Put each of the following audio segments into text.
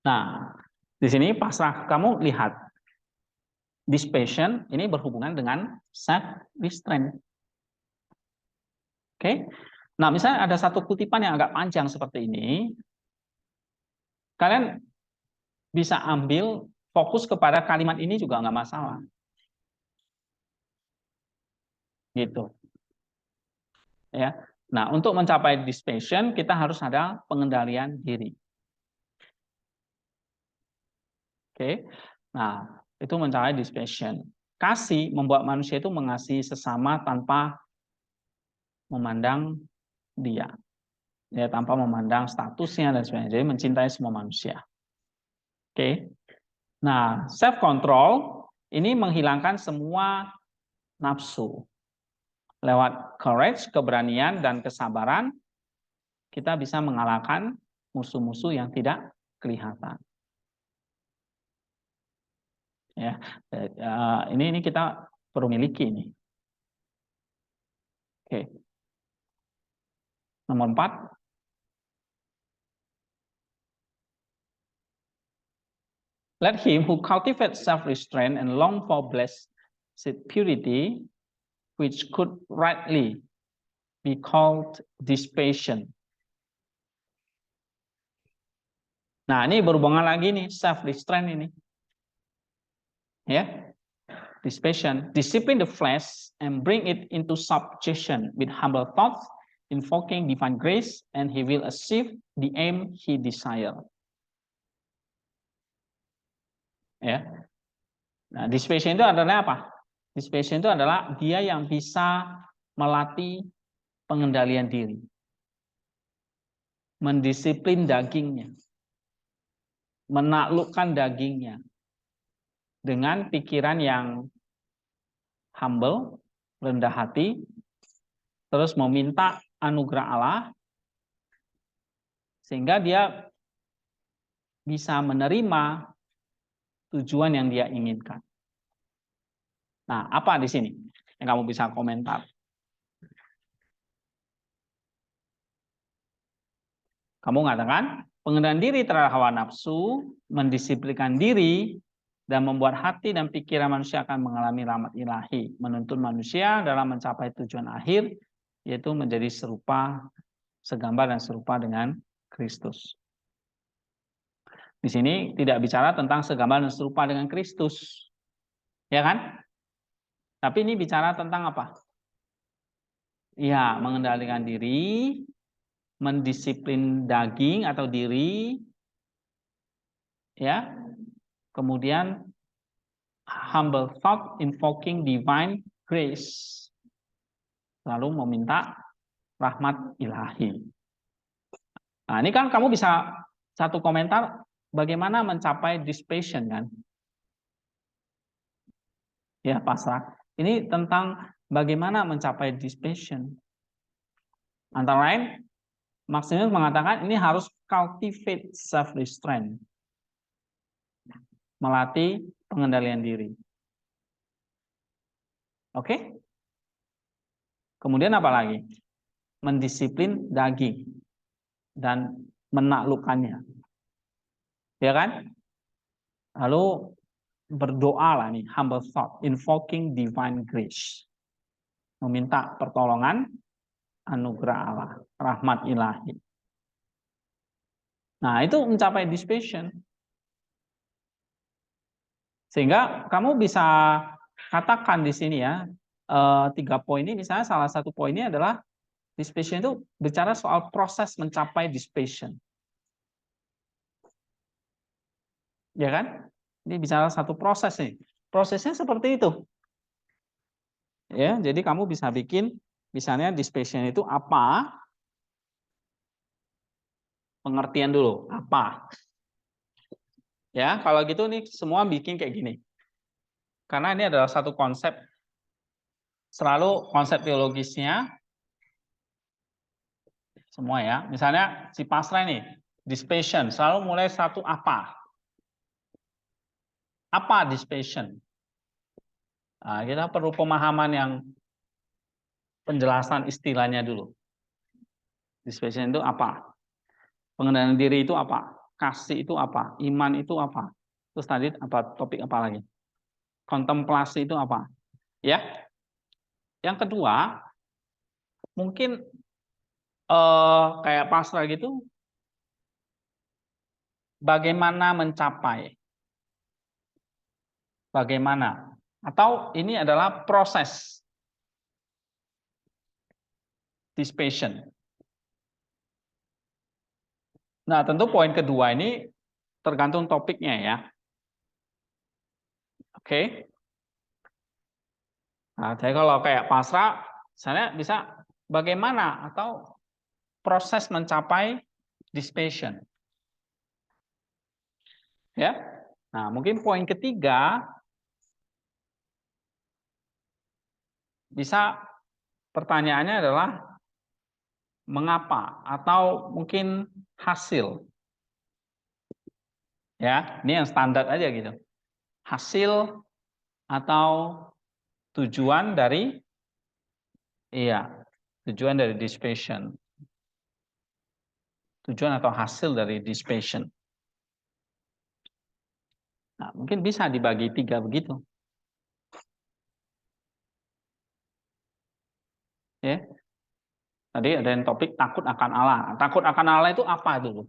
Nah, di sini pasrah, kamu lihat dispassion ini berhubungan dengan self restraint. Oke. Nah, misalnya ada satu kutipan yang agak panjang seperti ini. Kalian bisa ambil fokus kepada kalimat ini juga nggak masalah. Gitu. Ya. Nah, untuk mencapai dispassion kita harus ada pengendalian diri. Oke. Nah, itu mencapai dispassion. Kasih membuat manusia itu mengasihi sesama tanpa memandang dia. Ya, tanpa memandang statusnya dan sebagainya. Jadi mencintai semua manusia. Oke. Nah, self control ini menghilangkan semua nafsu. Lewat courage, keberanian dan kesabaran kita bisa mengalahkan musuh-musuh yang tidak kelihatan. Ya, ini kita perlu miliki ini. Oke. Nomor 4. Let him who cultivates self-restraint and long for blessed purity, which could rightly be called dispassion. Nah, ini berhubungan lagi nih, self-restraint ini. Ya, dispassion, discipline the flesh and bring it into subjection with humble thoughts, invoking divine grace, and he will achieve the aim he desire. Ya, nah dispassion itu adalah apa? Dispassion itu adalah dia yang bisa melatih pengendalian diri, mendisiplin dagingnya, menaklukkan dagingnya dengan pikiran yang humble, rendah hati, terus meminta anugerah Allah, sehingga dia bisa menerima tujuan yang dia inginkan. Nah, apa di sini yang kamu bisa komentar? Kamu mengatakan pengendalian diri terhadap hawa nafsu, mendisiplinkan diri, dan membuat hati dan pikiran manusia akan mengalami rahmat ilahi, menuntun manusia dalam mencapai tujuan akhir, yaitu menjadi serupa, segambar dan serupa dengan Kristus. Di sini tidak bicara tentang segambar dan serupa dengan Kristus, ya kan? Tapi ini bicara tentang apa? Ya, mengendalikan diri, mendisiplin daging atau diri, ya. Kemudian humble thought, invoking divine grace, lalu meminta rahmat ilahi. Nah, ini kan kamu bisa satu komentar bagaimana mencapai dispassion kan? Ya, pasrah. Ini tentang bagaimana mencapai dispassion. Antara lain, Maximus mengatakan ini harus cultivate self-restraint. Melatih pengendalian diri. Oke? Kemudian apa lagi? Mendisiplin daging dan menaklukkannya. Ya kan? Lalu berdoa lah nih, humble thought, invoking divine grace. Meminta pertolongan anugerah Allah, rahmat ilahi. Nah, itu mencapai dispassion. Sehingga kamu bisa katakan di sini ya, 3 poin ini, misalnya salah satu poinnya adalah dispassion itu bicara soal proses mencapai dispassion. Ya kan? Ini bicara satu proses nih. Prosesnya seperti itu. Ya, jadi kamu bisa bikin misalnya dispassion itu apa? Pengertian dulu, apa? Ya, kalau gitu nih semua bikin kayak gini. Karena ini adalah satu konsep, selalu konsep teologisnya semua ya. Misalnya si pasrah ini, dispassion, selalu mulai satu apa? Apa dispassion? Nah, kita perlu pemahaman yang penjelasan istilahnya dulu. Dispassion itu apa? Pengendalian diri itu apa? kasih itu apa? Iman itu apa? Terus tadi apa topik apa lagi? Kontemplasi itu apa? Ya. Yang kedua, mungkin kayak pasrah gitu, bagaimana mencapai? Bagaimana? Atau ini adalah proses dispassion. Nah, tentu poin kedua ini tergantung topiknya ya. Oke. Nah, jadi kalau kayak pasrah, misalnya bisa bagaimana atau proses mencapai dispassion. Ya. Nah, mungkin poin ketiga bisa pertanyaannya adalah mengapa atau mungkin hasil. Ya, ini yang standar aja gitu. Hasil atau tujuan dari tujuan dari dispassion. Tujuan atau hasil dari dispassion. Nah, mungkin bisa dibagi 3 begitu. Ya. Tadi ada yang topik takut akan Allah. Takut akan Allah itu apa dulu?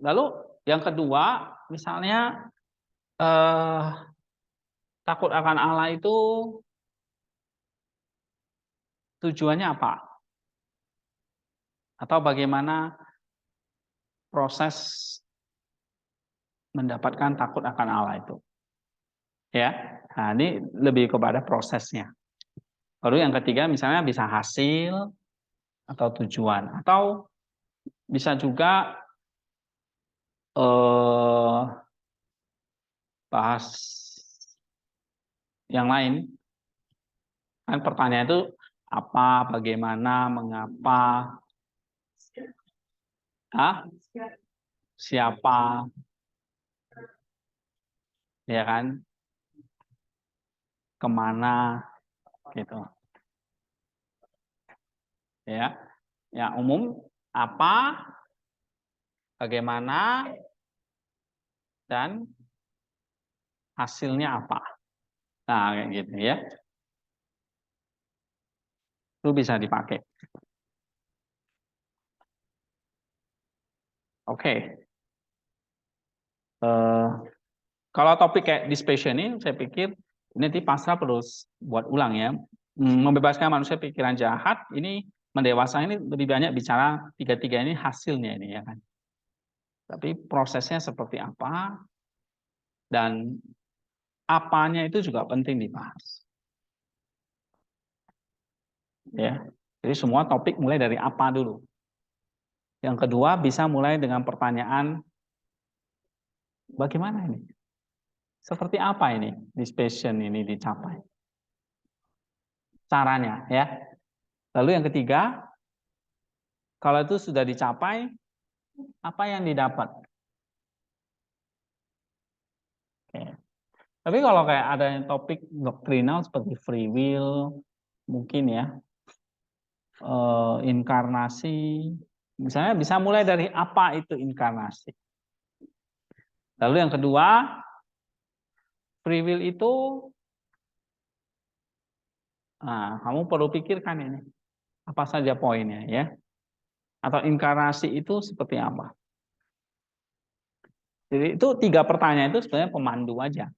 Lalu yang kedua, misalnya takut akan Allah itu tujuannya apa? Atau bagaimana proses mendapatkan takut akan Allah itu? Ya, nah ini lebih kepada prosesnya. Lalu yang ketiga misalnya bisa hasil atau tujuan, atau bisa juga bahas yang lain. Kan pertanyaan itu apa, bagaimana, mengapa, siapa, ya kan, kemana, gitu. Ya, yang umum apa, bagaimana, dan hasilnya apa. Nah, kayak gitu ya. Itu bisa dipakai. Oke. Kalau topik kayak dispassion ini, saya pikir ini nanti pasrah perlu buat ulang ya. Membebaskan manusia pikiran jahat, ini mendewasa ini lebih banyak bicara tiga-tiga ini hasilnya ini ya kan. Tapi prosesnya seperti apa dan apanya itu juga penting dibahas. Ya. Jadi semua topik mulai dari apa dulu. Yang kedua bisa mulai dengan pertanyaan bagaimana ini? Seperti apa ini dispassion ini dicapai? Caranya ya. Lalu yang ketiga, kalau itu sudah dicapai, apa yang didapat? Oke. Tapi kalau kayak ada yang topik doktrinal seperti free will, mungkin ya, inkarnasi, misalnya bisa mulai dari apa itu inkarnasi. Lalu yang kedua, free will itu, nah, kamu perlu pikirkan ini, apa saja poinnya ya. Atau inkarnasi itu seperti apa? Jadi itu 3 pertanyaan itu sebenarnya pemandu aja.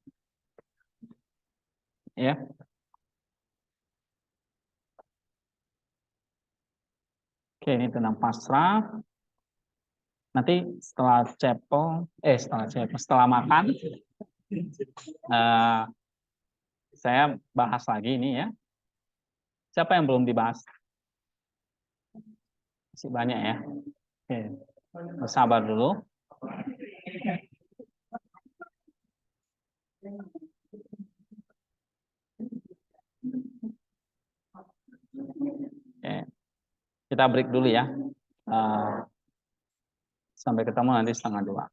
Ya. Oke, ini tentang pasrah. Nanti setelah makan, saya bahas lagi ini ya. Siapa yang belum dibahas? Masih banyak ya. Oke, bersabar dulu. Oke. Kita break dulu ya. Sampai ketemu nanti 1:30.